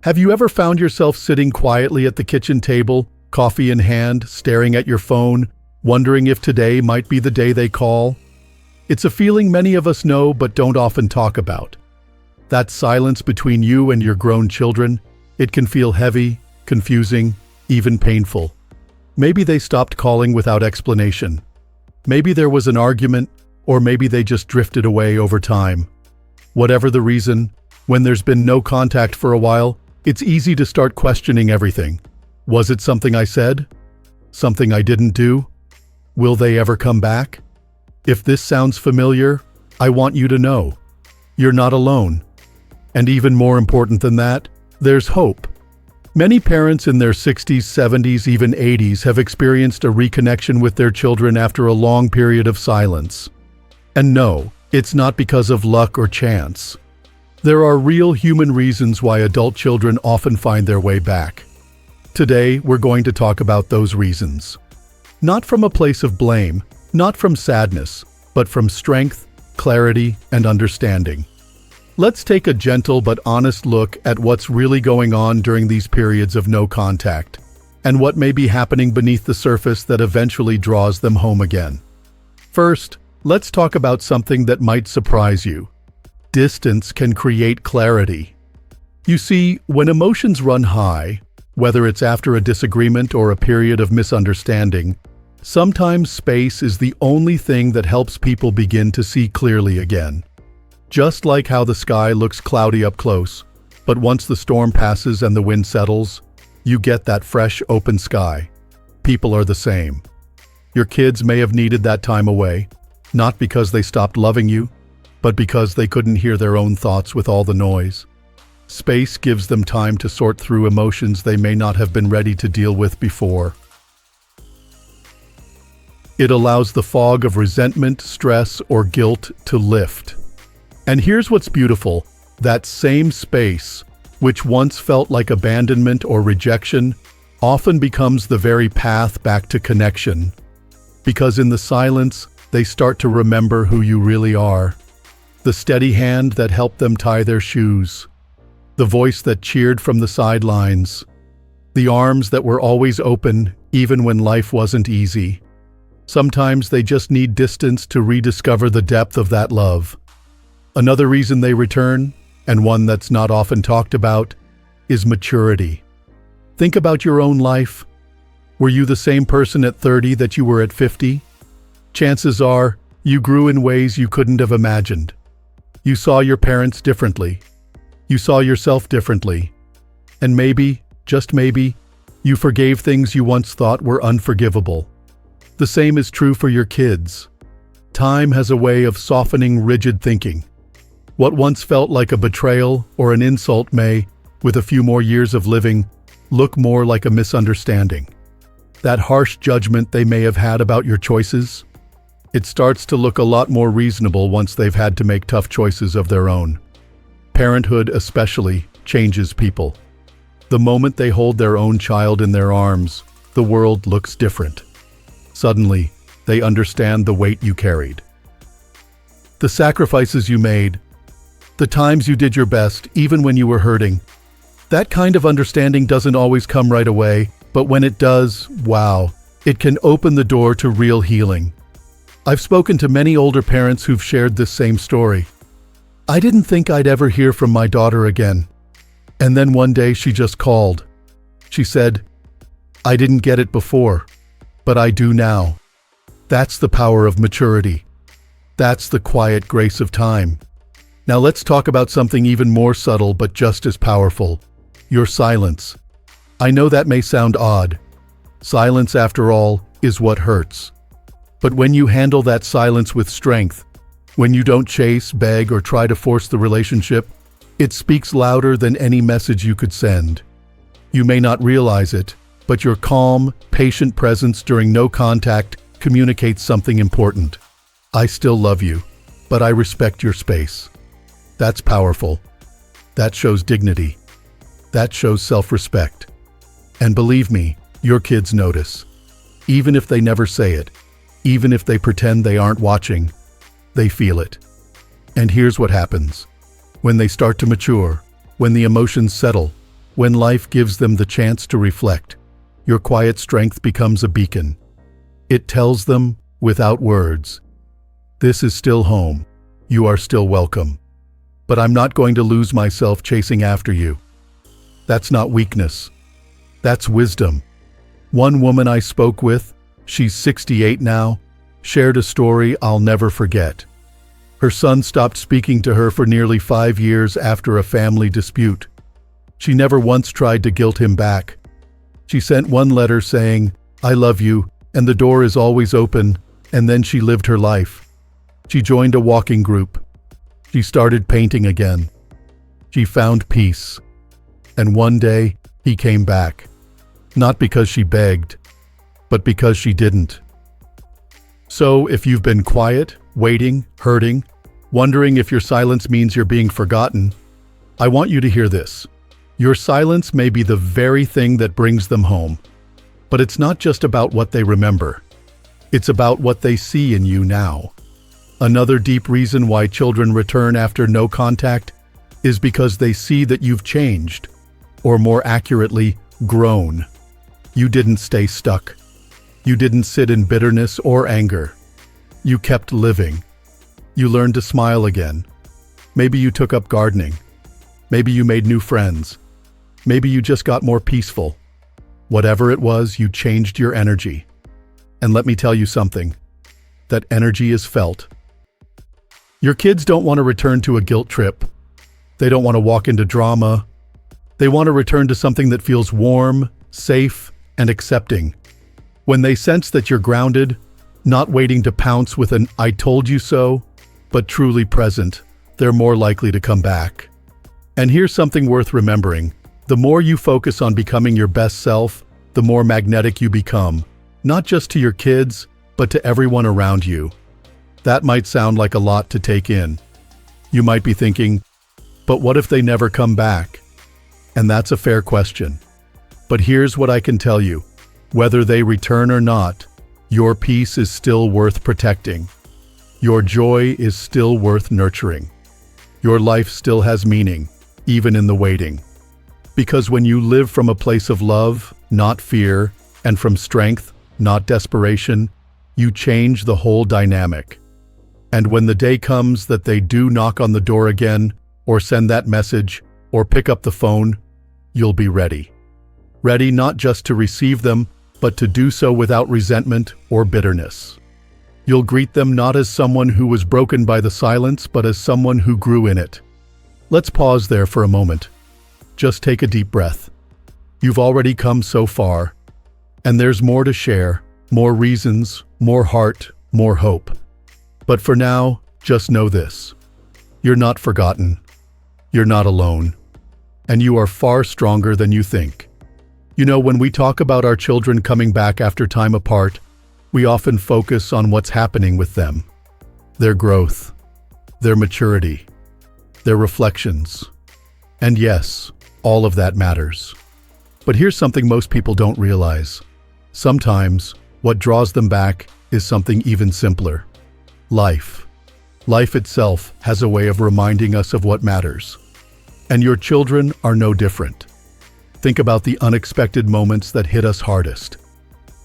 Have you ever found yourself sitting quietly at the kitchen table, coffee in hand, staring at your phone, wondering if today might be the day they call? It's a feeling many of us know but don't often talk about. That silence between you and your grown children, it can feel heavy, confusing, even painful. Maybe they stopped calling without explanation. Maybe there was an argument, or maybe they just drifted away over time. Whatever the reason, when there's been no contact for a while, it's easy to start questioning everything. Was it something I said? Something I didn't do? Will they ever come back? If this sounds familiar, I want you to know. You're not alone. And even more important than that, there's hope. Many parents in their 60s, 70s, even 80s have experienced a reconnection with their children after a long period of silence. And no, it's not because of luck or chance. There are real human reasons why adult children often find their way back. Today, we're going to talk about those reasons. Not from a place of blame, not from sadness, but from strength, clarity, and understanding. Let's take a gentle but honest look at what's really going on during these periods of no contact, and what may be happening beneath the surface that eventually draws them home again. First, let's talk about something that might surprise you. Distance can create clarity. You see, when emotions run high, whether it's after a disagreement or a period of misunderstanding, sometimes space is the only thing that helps people begin to see clearly again. Just like how the sky looks cloudy up close, but once the storm passes and the wind settles, you get that fresh, open sky. People are the same. Your kids may have needed that time away, not because they stopped loving you, but because they couldn't hear their own thoughts with all the noise. Space gives them time to sort through emotions they may not have been ready to deal with before. It allows the fog of resentment, stress, or guilt to lift. And here's what's beautiful: that same space, which once felt like abandonment or rejection, often becomes the very path back to connection. Because in the silence, they start to remember who you really are. The steady hand that helped them tie their shoes. The voice that cheered from the sidelines. The arms that were always open, even when life wasn't easy. Sometimes they just need distance to rediscover the depth of that love. Another reason they return, and one that's not often talked about, is maturity. Think about your own life. Were you the same person at 30 that you were at 50? Chances are, you grew in ways you couldn't have imagined. You saw your parents differently. You saw yourself differently. And maybe, just maybe, you forgave things you once thought were unforgivable. The same is true for your kids. Time has a way of softening rigid thinking. What once felt like a betrayal or an insult may, with a few more years of living, look more like a misunderstanding. That harsh judgment they may have had about your choices, it starts to look a lot more reasonable once they've had to make tough choices of their own. Parenthood especially changes people. The moment they hold their own child in their arms, the world looks different. Suddenly, they understand the weight you carried. The sacrifices you made, the times you did your best, even when you were hurting. That kind of understanding doesn't always come right away, but when it does, wow, it can open the door to real healing. I've spoken to many older parents who've shared this same story. I didn't think I'd ever hear from my daughter again. And then one day she just called. She said, "I didn't get it before, but I do now." That's the power of maturity. That's the quiet grace of time. Now let's talk about something even more subtle but just as powerful: your silence. I know that may sound odd. Silence, after all, is what hurts. But when you handle that silence with strength, when you don't chase, beg, or try to force the relationship, it speaks louder than any message you could send. You may not realize it, but your calm, patient presence during no contact communicates something important. I still love you, but I respect your space. That's powerful. That shows dignity. That shows self-respect. And believe me, your kids notice. Even if they never say it, even if they pretend they aren't watching, they feel it. And here's what happens. When they start to mature, when the emotions settle, When life gives them the chance to reflect, your quiet strength becomes a beacon. It tells them, without words, "This is still home. You are still welcome. But I'm not going to lose myself chasing after you." That's not weakness. That's wisdom. One woman I spoke with, she's 68 now, shared a story I'll never forget. Her son stopped speaking to her for nearly 5 years after a family dispute. She never once tried to guilt him back. She sent one letter saying, "I love you, and the door is always open," and then she lived her life. She joined a walking group. She started painting again. She found peace. And one day, he came back. Not because she begged, but because she didn't. So, if you've been quiet, waiting, hurting, wondering if your silence means you're being forgotten, I want you to hear this. Your silence may be the very thing that brings them home. But it's not just about what they remember. It's about what they see in you now. Another deep reason why children return after no contact is because they see that you've changed, or more accurately, grown. You didn't stay stuck. You didn't sit in bitterness or anger. You kept living. You learned to smile again. Maybe you took up gardening. Maybe you made new friends. Maybe you just got more peaceful. Whatever it was, you changed your energy. And let me tell you something. That energy is felt. Your kids don't want to return to a guilt trip. They don't want to walk into drama. They want to return to something that feels warm, safe, and accepting. When they sense that you're grounded, not waiting to pounce with an "I told you so," but truly present, they're more likely to come back. And here's something worth remembering. The more you focus on becoming your best self, the more magnetic you become, not just to your kids, but to everyone around you. That might sound like a lot to take in. You might be thinking, but what if they never come back? And that's a fair question. But here's what I can tell you. Whether they return or not, your peace is still worth protecting. Your joy is still worth nurturing. Your life still has meaning, even in the waiting. Because when you live from a place of love, not fear, and from strength, not desperation, you change the whole dynamic. And when the day comes that they do knock on the door again, or send that message, or pick up the phone, you'll be ready. Ready not just to receive them, but to do so without resentment or bitterness. You'll greet them not as someone who was broken by the silence, but as someone who grew in it. Let's pause there for a moment. Just take a deep breath. You've already come so far, and there's more to share, more reasons, more heart, more hope. But for now, just know this. You're not forgotten. You're not alone. And you are far stronger than you think. You know, when we talk about our children coming back after time apart, we often focus on what's happening with them. Their growth, their maturity, their reflections. And yes, all of that matters. But here's something most people don't realize. Sometimes, what draws them back is something even simpler. Life. Life itself has a way of reminding us of what matters. And your children are no different. Think about the unexpected moments that hit us hardest.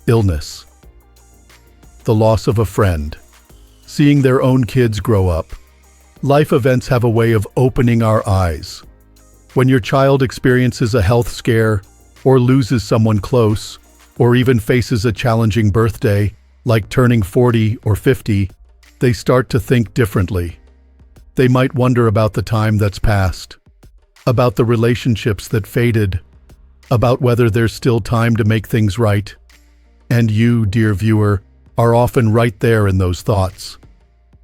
Illness. The loss of a friend. Seeing their own kids grow up. Life events have a way of opening our eyes. When your child experiences a health scare, or loses someone close, or even faces a challenging birthday, like turning 40 or 50, they start to think differently. They might wonder about the time that's passed, about the relationships that faded, about whether there's still time to make things right. And you, dear viewer, are often right there in those thoughts.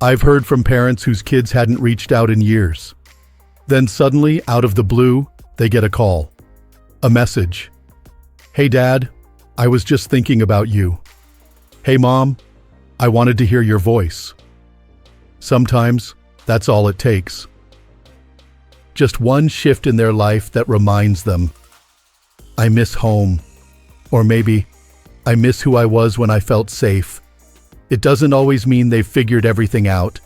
I've heard from parents whose kids hadn't reached out in years. Then suddenly, out of the blue, they get a call. A message. "Hey Dad, I was just thinking about you." "Hey Mom, I wanted to hear your voice." Sometimes, that's all it takes. Just one shift in their life that reminds them, "I miss home." Or maybe, "I miss who I was when I felt safe." It doesn't always mean they've figured everything out,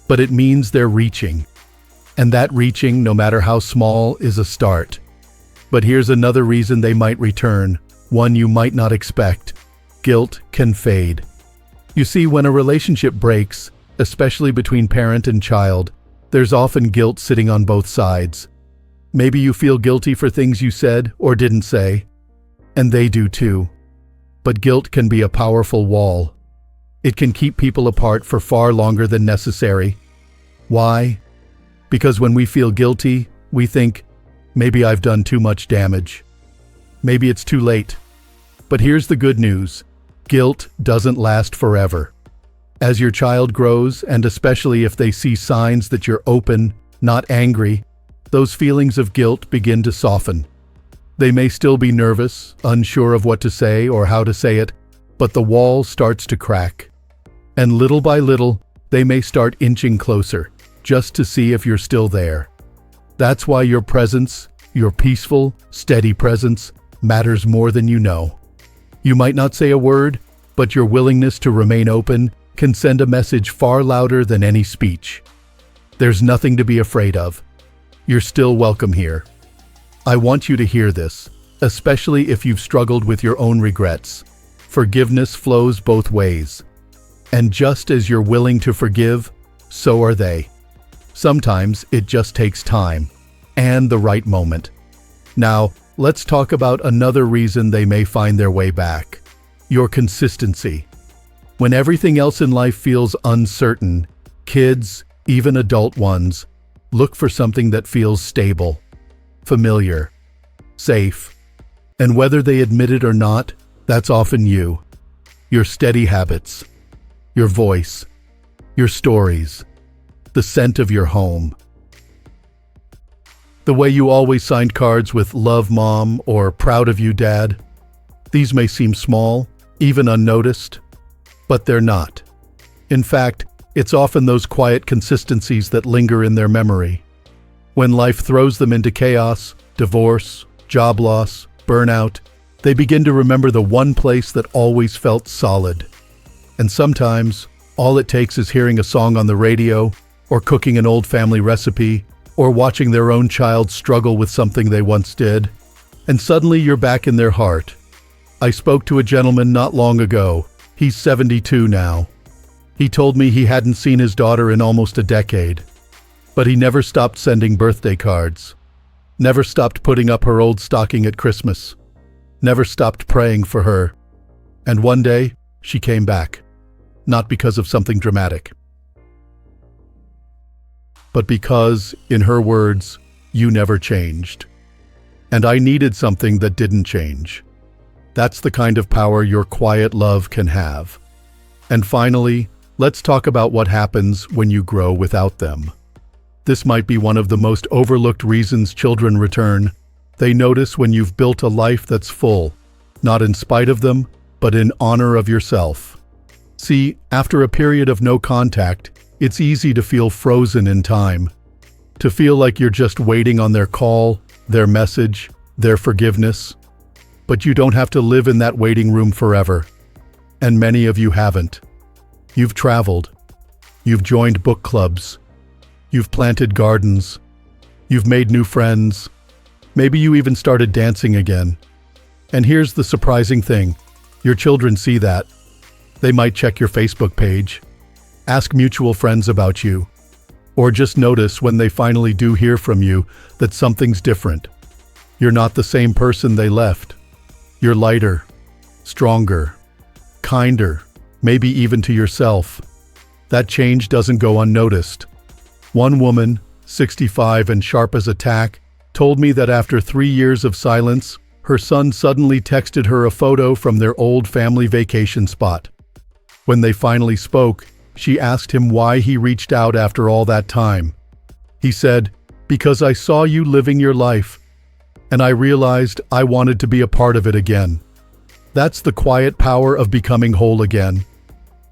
but it means they're reaching. And that reaching, no matter how small, is a start. But here's another reason they might return, one you might not expect. Guilt can fade. You see, when a relationship breaks, especially between parent and child, there's often guilt sitting on both sides. Maybe you feel guilty for things you said or didn't say, and they do too. But guilt can be a powerful wall. It can keep people apart for far longer than necessary. Why? Because when we feel guilty, we think, maybe I've done too much damage. Maybe it's too late. But here's the good news. Guilt doesn't last forever. As your child grows, and especially if they see signs that you're open, not angry, those feelings of guilt begin to soften. They may still be nervous, unsure of what to say or how to say it, but the wall starts to crack. And little by little, they may start inching closer, just to see if you're still there. That's why your presence, your peaceful, steady presence, matters more than you know. You might not say a word, but your willingness to remain open can send a message far louder than any speech. There's nothing to be afraid of. You're still welcome here. I want you to hear this, especially if you've struggled with your own regrets. Forgiveness flows both ways. And just as you're willing to forgive, so are they. Sometimes it just takes time and the right moment. Now, let's talk about another reason they may find their way back. Your consistency. When everything else in life feels uncertain, kids, even adult ones, look for something that feels stable, familiar, safe. And whether they admit it or not, that's often you. Your steady habits, your voice, your stories, the scent of your home. The way you always signed cards with "Love, Mom" or "Proud of you, Dad." These may seem small, even unnoticed, but they're not. In fact, it's often those quiet consistencies that linger in their memory. When life throws them into chaos, divorce, job loss, burnout, they begin to remember the one place that always felt solid. And sometimes, all it takes is hearing a song on the radio, or cooking an old family recipe, or watching their own child struggle with something they once did, and suddenly you're back in their heart. I spoke to a gentleman not long ago. He's 72 now. He told me he hadn't seen his daughter in almost a decade, but he never stopped sending birthday cards, never stopped putting up her old stocking at Christmas, never stopped praying for her. And one day, she came back, not because of something dramatic, but because, in her words, you never changed. And I needed something that didn't change. That's the kind of power your quiet love can have. And finally, let's talk about what happens when you grow without them. This might be one of the most overlooked reasons children return. They notice when you've built a life that's full, not in spite of them, but in honor of yourself. See, after a period of no contact, it's easy to feel frozen in time, to feel like you're just waiting on their call, their message, their forgiveness. But you don't have to live in that waiting room forever. And many of you haven't. You've traveled. You've joined book clubs. You've planted gardens. You've made new friends. Maybe you even started dancing again. And here's the surprising thing. Your children see that. They might check your Facebook page, ask mutual friends about you, or just notice when they finally do hear from you that something's different. You're not the same person they left. You're lighter, stronger, kinder, maybe even to yourself. That change doesn't go unnoticed. One woman, 65 and sharp as a tack, told me that after 3 years of silence, her son suddenly texted her a photo from their old family vacation spot. When they finally spoke, she asked him why he reached out after all that time. He said, "Because I saw you living your life, and I realized I wanted to be a part of it again." That's the quiet power of becoming whole again.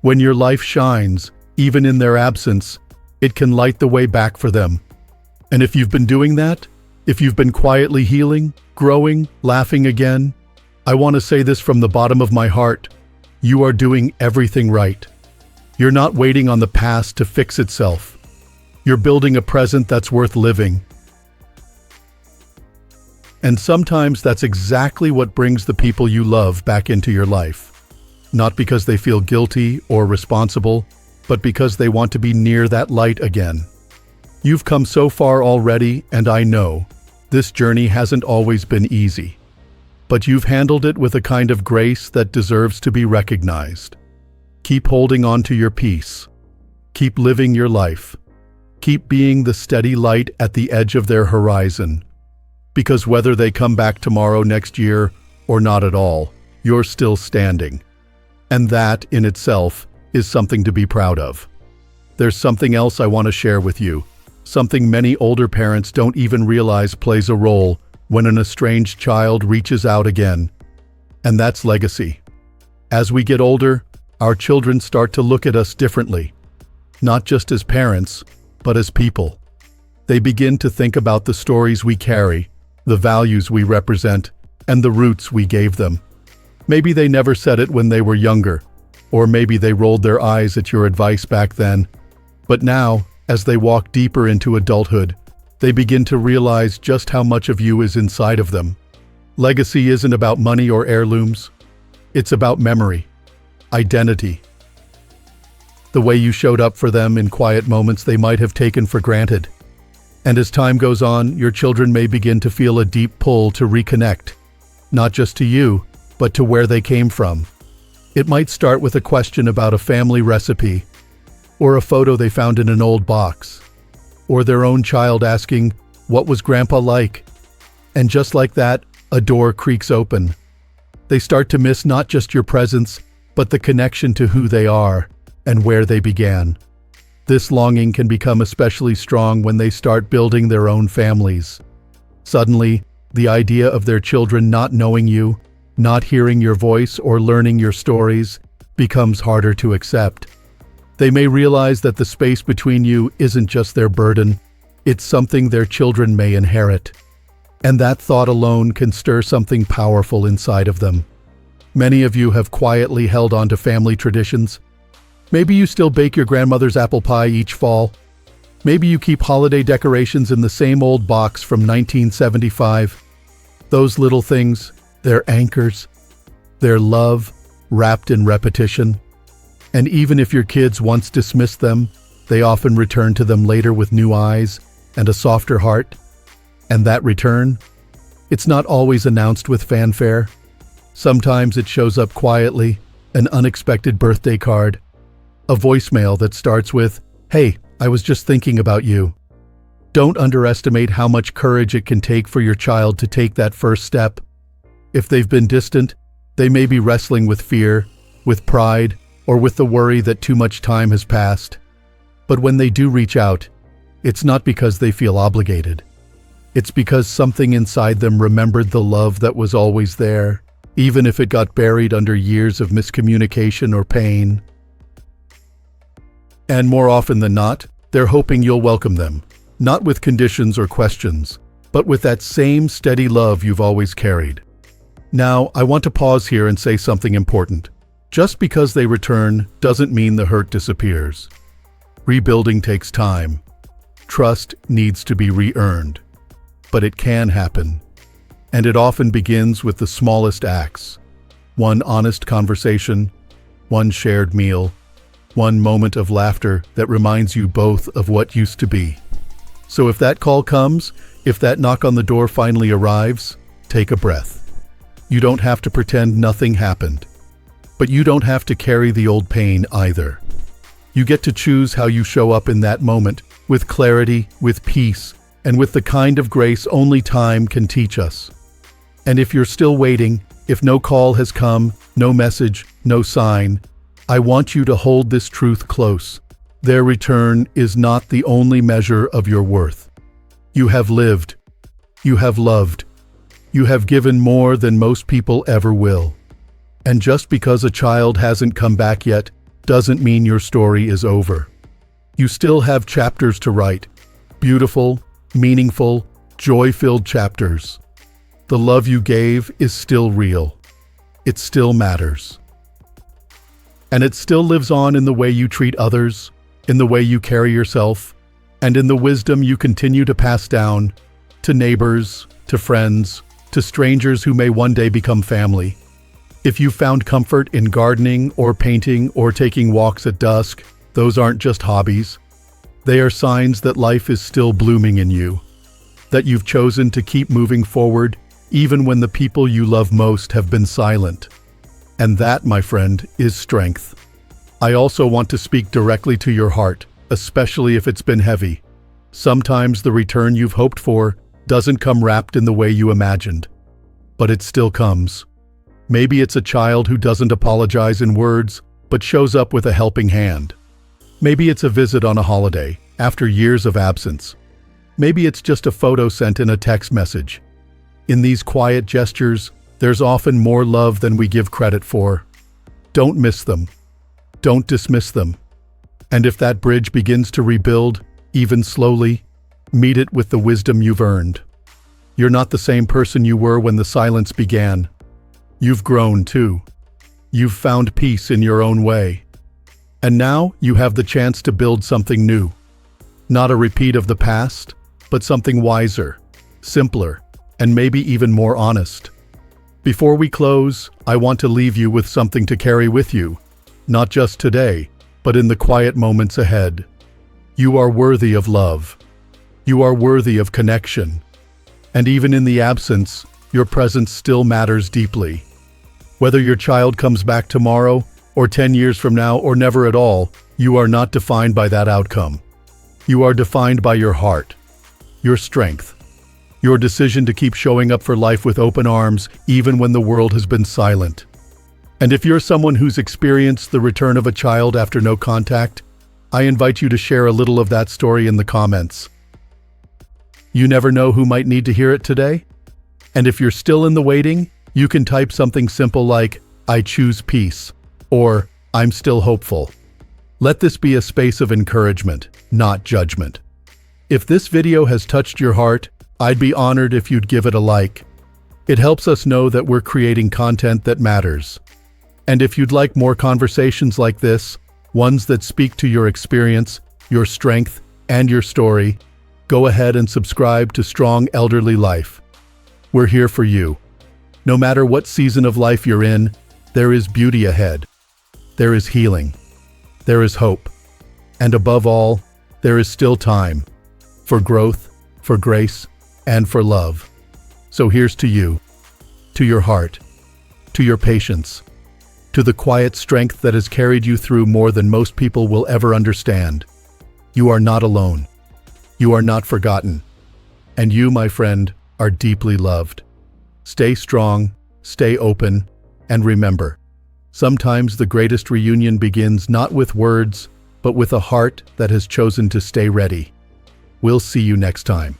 When your life shines, even in their absence, it can light the way back for them. And if you've been doing that, if you've been quietly healing, growing, laughing again, I want to say this from the bottom of my heart. You are doing everything right. You're not waiting on the past to fix itself. You're building a present that's worth living. And sometimes that's exactly what brings the people you love back into your life. Not because they feel guilty or responsible, but because they want to be near that light again. You've come so far already, and I know this journey hasn't always been easy. But you've handled it with a kind of grace that deserves to be recognized. Keep holding on to your peace. Keep living your life. Keep being the steady light at the edge of their horizon. Because whether they come back tomorrow, next year, or not at all, you're still standing. And that, in itself, is something to be proud of. There's something else I want to share with you, something many older parents don't even realize plays a role when an estranged child reaches out again. And that's legacy. As we get older, our children start to look at us differently, not just as parents, but as people. They begin to think about the stories we carry, the values we represent, and the roots we gave them. Maybe they never said it when they were younger, or maybe they rolled their eyes at your advice back then. But now, as they walk deeper into adulthood, they begin to realize just how much of you is inside of them. Legacy isn't about money or heirlooms. It's about memory, identity. The way you showed up for them in quiet moments they might have taken for granted. And as time goes on, your children may begin to feel a deep pull to reconnect, not just to you, but to where they came from. It might start with a question about a family recipe, or a photo they found in an old box, or their own child asking, "What was Grandpa like?" And just like that, a door creaks open. They start to miss not just your presence, but the connection to who they are and where they began. This longing can become especially strong when they start building their own families. Suddenly, the idea of their children not knowing you, not hearing your voice or learning your stories, becomes harder to accept. They may realize that the space between you isn't just their burden, it's something their children may inherit. And that thought alone can stir something powerful inside of them. Many of you have quietly held on to family traditions. Maybe you still bake your grandmother's apple pie each fall. Maybe you keep holiday decorations in the same old box from 1975. Those little things, they're anchors. They're love, wrapped in repetition. And even if your kids once dismissed them, they often return to them later with new eyes and a softer heart. And that return? It's not always announced with fanfare. Sometimes it shows up quietly, an unexpected birthday card, a voicemail that starts with, "Hey, I was just thinking about you." Don't underestimate how much courage it can take for your child to take that first step. If they've been distant, they may be wrestling with fear, with pride, or with the worry that too much time has passed. But when they do reach out, it's not because they feel obligated. It's because something inside them remembered the love that was always there, even if it got buried under years of miscommunication or pain. And more often than not, they're hoping you'll welcome them, not with conditions or questions, but with that same steady love you've always carried. Now, I want to pause here and say something important. Just because they return doesn't mean the hurt disappears. Rebuilding takes time. Trust needs to be re-earned. But it can happen. And it often begins with the smallest acts. One honest conversation, one shared meal, one moment of laughter that reminds you both of what used to be. So if that call comes, if that knock on the door finally arrives, take a breath. You don't have to pretend nothing happened. But you don't have to carry the old pain either. You get to choose how you show up in that moment, with clarity, with peace, and with the kind of grace only time can teach us. And if you're still waiting, if no call has come, no message, no sign, I want you to hold this truth close. Their return is not the only measure of your worth. You have lived. You have loved. You have given more than most people ever will. And just because a child hasn't come back yet doesn't mean your story is over. You still have chapters to write. Beautiful, meaningful, joy-filled chapters. The love you gave is still real. It still matters. And it still lives on in the way you treat others, in the way you carry yourself, and in the wisdom you continue to pass down to neighbors, to friends, to strangers who may one day become family. If you found comfort in gardening or painting or taking walks at dusk, those aren't just hobbies. They are signs that life is still blooming in you, that you've chosen to keep moving forward even when the people you love most have been silent. And that, my friend, is strength. I also want to speak directly to your heart, especially if it's been heavy. Sometimes the return you've hoped for doesn't come wrapped in the way you imagined, but it still comes. Maybe it's a child who doesn't apologize in words, but shows up with a helping hand. Maybe it's a visit on a holiday, after years of absence. Maybe it's just a photo sent in a text message. In these quiet gestures, there's often more love than we give credit for. Don't miss them. Don't dismiss them. And if that bridge begins to rebuild, even slowly, meet it with the wisdom you've earned. You're not the same person you were when the silence began. You've grown too. You've found peace in your own way. And now you have the chance to build something new. Not a repeat of the past, but something wiser, simpler, and maybe even more honest. Before we close, I want to leave you with something to carry with you, not just today, but in the quiet moments ahead. You are worthy of love. You are worthy of connection. And even in the absence, your presence still matters deeply. Whether your child comes back tomorrow, or 10 years from now, or never at all, you are not defined by that outcome. You are defined by your heart, your strength, your decision to keep showing up for life with open arms, even when the world has been silent. And if you're someone who's experienced the return of a child after no contact, I invite you to share a little of that story in the comments. You never know who might need to hear it today. And if you're still in the waiting, you can type something simple like, "I choose peace," or "I'm still hopeful." Let this be a space of encouragement, not judgment. If this video has touched your heart, I'd be honored if you'd give it a like. It helps us know that we're creating content that matters. And if you'd like more conversations like this, ones that speak to your experience, your strength, and your story, go ahead and subscribe to Strong Elderly Life. We're here for you. No matter what season of life you're in, there is beauty ahead. There is healing. There is hope. And above all, there is still time for growth, for grace, and for love. So here's to you, to your heart, to your patience, to the quiet strength that has carried you through more than most people will ever understand. You are not alone. You are not forgotten. And you, my friend, are deeply loved. Stay strong, stay open, and remember, sometimes the greatest reunion begins not with words, but with a heart that has chosen to stay ready. We'll see you next time.